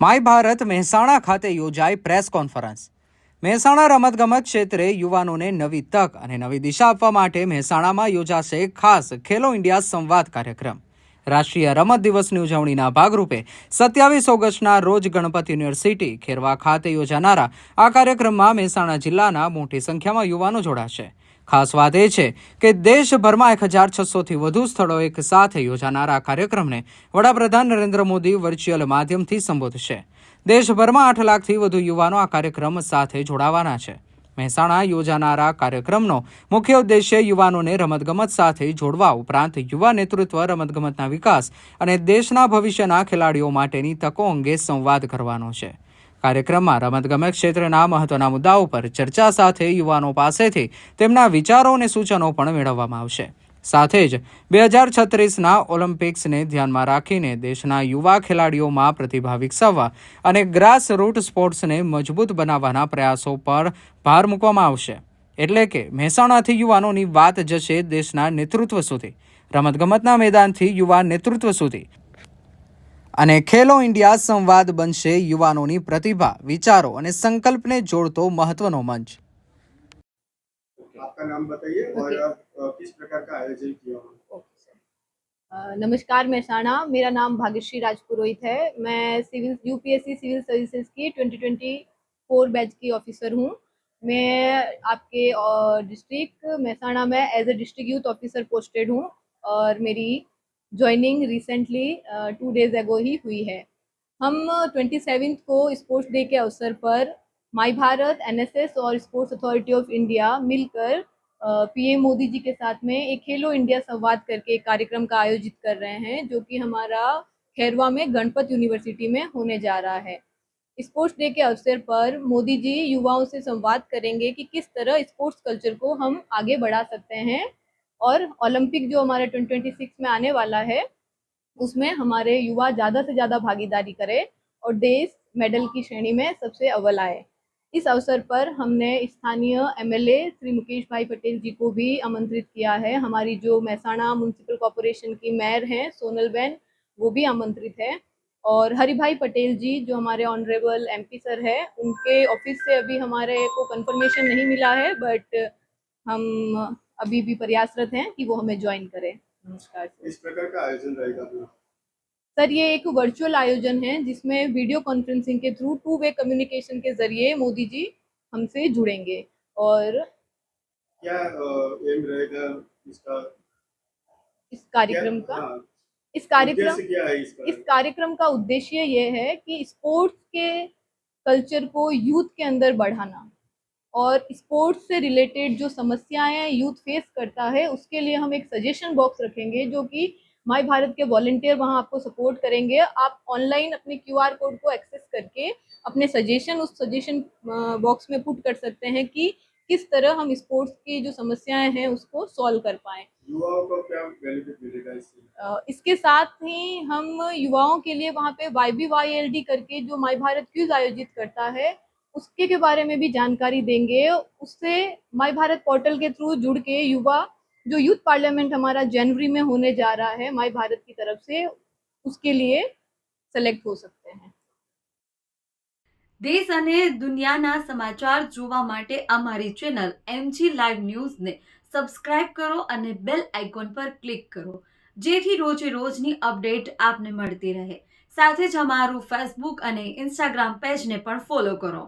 My Bharat Mehsana ખાતે યોજાઈ press conference. Mehsana રમતગમત ક્ષેત્રે યુવાનોને નવી તક અને નવી દિશા આપવા માટે મહેસાણામાં યોજાશે ખાસ ખેલો ઇન્ડિયા સંવાદ કાર્યક્રમ. રાષ્ટ્રીય રમત દિવસની ઉજવણીના ભાગરૂપે 27 ઓગસ્ટના રોજ ગણપત યુનિવર્સિટી ખેરવા ખાતે યોજાનારા આ કાર્યક્રમમાં મહેસાણા જિલ્લાના મોટી સંખ્યામાં યુવાનો જોડાશે. ખાસ વાત એ છે કે દેશભરમાં 1600થી વધુ સ્થળો એક સાથે યોજાનાર આ કાર્યક્રમને વડાપ્રધાન નરેન્દ્ર મોદી વર્ચ્યુઅલ માધ્યમથી સંબોધશે. દેશભરમાં 8 લાખથી વધુ યુવાનો આ કાર્યક્રમ સાથે જોડાવાના છે. મહેસાણા યોજાનારા કાર્યક્રમનો મુખ્ય ઉદ્દેશ્ય યુવાનોને રમતગમત સાથે જોડવા ઉપરાંત યુવા નેતૃત્વ, રમતગમતના વિકાસ અને દેશના ભવિષ્યના ખેલાડીઓ માટેની તકો અંગે સંવાદ કરવાનો છે. કાર્યક્રમમાં રમતગમત ક્ષેત્રના મહત્વના મુદ્દાઓ પર ચર્ચા સાથે યુવાનો પાસેથી તેમના વિચારો અને સૂચનો પણ મેળવવામાં આવશે. સાથે જ 2036ના ઓલિમ્પિક્સને ધ્યાનમાં રાખીને દેશના યુવા ખેલાડીઓમાં પ્રતિભા વિકસાવવા અને ગ્રાસ રૂટ સ્પોર્ટ્સને મજબૂત બનાવવાના પ્રયાસો પર ભાર મૂકવામાં આવશે. એટલે કે મહેસાણાથી યુવાનોની વાત જશે દેશના નેતૃત્વ સુધી, રમતગમતના મેદાનથી યુવા નેતૃત્વ સુધી. અને ખેલો ઇન્ડિયા સંવાદ બનશે યુવાનોની પ્રતિભા, વિચારો અને સંકલ્પને જોડતો મહત્વનો મંચ. आपका नाम बताइए और किस प्रकार का आयोजन किया हुआ? नमस्कार महसाणा, मेरा नाम भाग्यश्री राजपुरोहित है। मैं यूपीएससी सिविल सर्विसेज की 2024 बैच की ऑफिसर हूँ। मैं आपके डिस्ट्रिक्ट महसाणा में as a district youth officer posted हूँ और मेरी ज्वाइनिंग रिसेंटली 2 डेज एगो ही हुई है। हम 27 को स्पोर्ट्स डे के अवसर पर माई भारत, एनएसएस और स्पोर्ट्स अथॉरिटी ऑफ इंडिया मिलकर पीएम मोदी जी के साथ में एक खेलो इंडिया संवाद करके एक कार्यक्रम का आयोजित कर रहे हैं, जो कि हमारा खैरवा में गणपत यूनिवर्सिटी में होने जा रहा है। स्पोर्ट्स डे के अवसर पर मोदी जी युवाओं से संवाद करेंगे कि किस तरह स्पोर्ट्स कल्चर को हम आगे बढ़ा सकते हैं और ओलंपिक जो हमारे 2026 में आने वाला है उसमें हमारे युवा ज़्यादा से ज़्यादा भागीदारी करें और देश मेडल की श्रेणी में सबसे अव्वल आए। इस अवसर पर हमने स्थानीय एमएलए श्री मुकेश भाई पटेल जी को भी आमंत्रित किया है। हमारी जो महसाणा म्यूनसिपल कॉरपोरेशन की मेयर हैं सोनल बेन, वो भी आमंत्रित है। और हरिभाई पटेल जी जो हमारे ऑनरेबल एमपी सर है, उनके ऑफिस से अभी हमारे को कंफर्मेशन नहीं मिला है, बट हम अभी भी प्रयासरत हैं कि वो हमें ज्वाइन करें। नमस्कार। इस प्रकार का आयोजन रहेगा सर, ये एक वर्चुअल आयोजन है जिसमें वीडियो कॉन्फ्रेंसिंग के थ्रू 2 वे कम्युनिकेशन के जरिए मोदी जी हमसे जुड़ेंगे। और क्या एम रहेगा इसका, इस कार्यक्रम का हाँ, इस कार्यक्रम उद्देश्य क्या है इसका? इस कार्यक्रम का उद्देश्य ये है कि स्पोर्ट्स के कल्चर को यूथ के अंदर बढ़ाना और स्पोर्ट्स से रिलेटेड जो समस्याएं यूथ फेस करता है उसके लिए हम एक सजेशन बॉक्स रखेंगे, जो कि माई भारत के वॉलंटियर वहां आपको सपोर्ट करेंगे। आप ऑनलाइन अपने क्यूआर कोड को एक्सेस करके अपने सजेशन उस सजेशन बॉक्स में पुट कर सकते हैं कि किस तरह हम स्पोर्ट्स की जो समस्याएं हैं उसको सॉल्व कर पाएं। युवाओं को क्या बेनिफिट मिलेगा इससे? इसके साथ ही हम युवाओं के लिए वहाँ पे YBYLD करके जो माई भारत क्विज आयोजित करता है उसके के बारे में भी जानकारी देंगे। उससे माई भारत पोर्टल के थ्रू जुड़ के युवा जो यूथ पार्लियामेंट हमारा जनवरी में होने जा रहा है माई भारत की तरफ से, उसके लिए सिलेक्ट हो सकते हैं। देश અને દુનિયાના સમાચાર જોવા માટે અમારી ચેનલ MG લાઈવ ન્યૂઝને સબસ્ક્રાઇબ કરો અને બેલ આઇકોન પર ક્લિક કરો, જેથી રોજે રોજની અપડેટ આપને મળતી રહે. સાથે જ અમારું ફેસબુક અને ઇન્સ્ટાગ્રામ પેજને પણ ફોલો કરો.